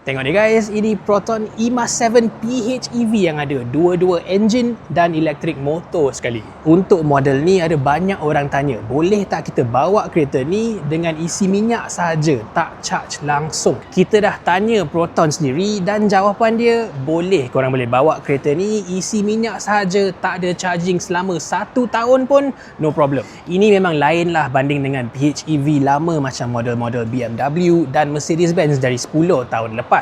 Tengok ni guys, ini Proton E-Mas 7 PHEV yang ada dua-dua enjin dan elektrik motor sekali. Untuk model ni ada banyak orang tanya, boleh tak kita bawa kereta ni dengan isi minyak sahaja, tak charge langsung? Kita dah tanya Proton sendiri dan jawapan dia, boleh, korang boleh bawa kereta ni isi minyak sahaja, tak ada charging selama 1 tahun pun, no problem. Ini memang lain lah banding dengan PHEV lama macam model-model BMW dan Mercedes-Benz dari 10 tahun lepas.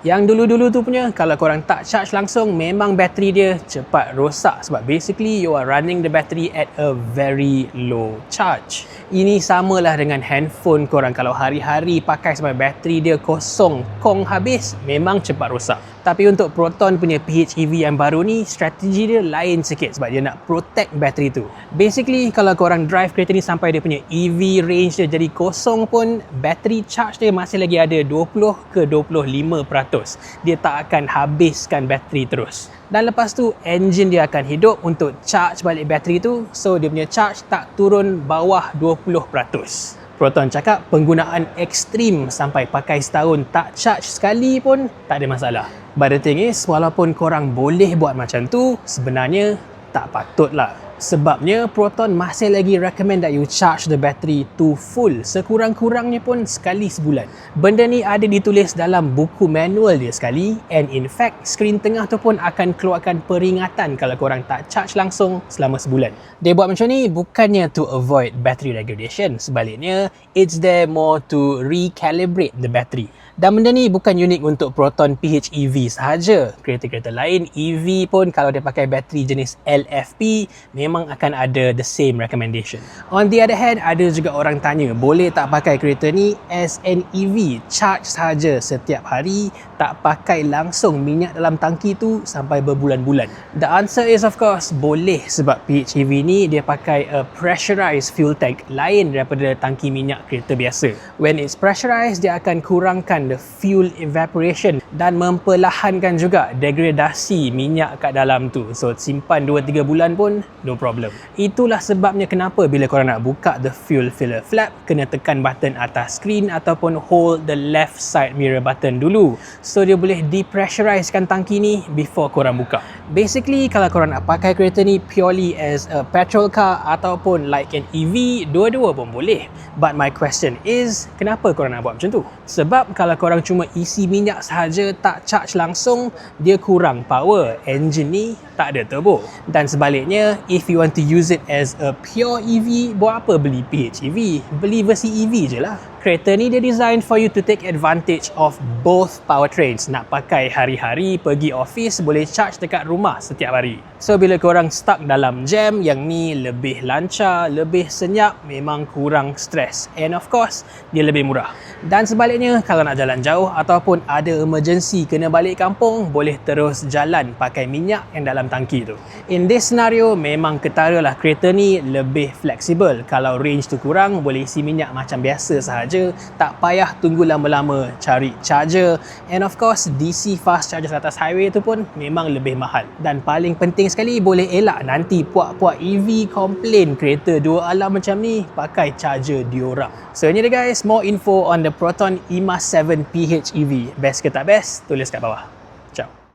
Yang dulu-dulu tu punya, kalau korang tak charge langsung, memang bateri dia cepat rosak sebab basically you are running the battery at a very low charge. Ini samalah dengan handphone korang, kalau hari-hari pakai sampai bateri dia kosong, kong habis, memang cepat rosak. Tapi untuk Proton punya PHEV yang baru ni, strategi dia lain sikit sebab dia nak protect bateri tu. Basically, kalau korang drive kereta ni sampai dia punya EV range dia jadi kosong pun, bateri charge dia masih lagi ada 20 ke 25%. Dia tak akan habiskan bateri terus. Dan lepas tu, enjin dia akan hidup untuk charge balik bateri tu, so dia punya charge tak turun bawah 20%. Proton cakap penggunaan ekstrim sampai pakai setahun tak charge sekali pun tak ada masalah. But the thing is, walaupun korang boleh buat macam tu, sebenarnya tak patutlah. Sebabnya Proton masih lagi recommend that you charge the battery to full, sekurang-kurangnya pun sekali sebulan. Benda ni ada ditulis dalam buku manual dia sekali, and in fact skrin tengah tu pun akan keluarkan peringatan kalau korang tak charge langsung selama sebulan. Dia buat macam ni bukannya to avoid battery degradation, sebaliknya it's there more to recalibrate the battery. Dan benda ni bukan unik untuk Proton PHEV sahaja. Kereta-kereta lain, EV pun kalau dia pakai bateri jenis LFP, memang akan ada the same recommendation. On the other hand, ada juga orang tanya, boleh tak pakai kereta ni as an EV, charge sahaja setiap hari, tak pakai langsung minyak dalam tangki tu sampai berbulan-bulan? The answer is of course, boleh, sebab PHEV ni dia pakai a pressurized fuel tank lain daripada tangki minyak kereta biasa. When it's pressurized, dia akan kurangkan the fuel evaporation dan memperlahankan juga degradasi minyak kat dalam tu. So simpan 2-3 bulan pun no problem. Itulah sebabnya kenapa bila korang nak buka the fuel filler flap, kena tekan button atas skrin ataupun hold the left side mirror button dulu. So dia boleh depressurizekan tangki ni before korang buka. Basically, kalau korang nak pakai kereta ni purely as a petrol car ataupun like an EV, dua-dua pun boleh. But my question is, kenapa korang nak buat macam tu? Sebab kalau korang cuma isi minyak sahaja, tak charge langsung, dia kurang power. Engine ni tak ada turbo. Dan sebaliknya, if you want to use it as a pure EV, buat apa beli PHEV? Beli versi EV je lah. Kereta ni dia design for you to take advantage of both powertrains. Nak pakai hari-hari, pergi office, boleh charge dekat rumah setiap hari. So bila korang stuck dalam jam, yang ni lebih lancar, lebih senyap, memang kurang stres. And of course, dia lebih murah. Dan sebaliknya, kalau nak jalan jauh ataupun ada emergency kena balik kampung, boleh terus jalan pakai minyak yang dalam tangki tu. In this scenario, memang ketaralah kereta ni lebih fleksibel. Kalau range tu kurang, boleh isi minyak macam biasa sahaja, tak payah tunggu lama-lama cari charger. And of course, DC fast charger atas highway tu pun memang lebih mahal. Dan paling penting sekali, boleh elak nanti puak-puak EV komplain kereta 2 alam macam ni pakai charger diorang. So ini dia guys, more info on the Proton E-Mas 7 PHEV. Best ke tak best? Tulis kat bawah.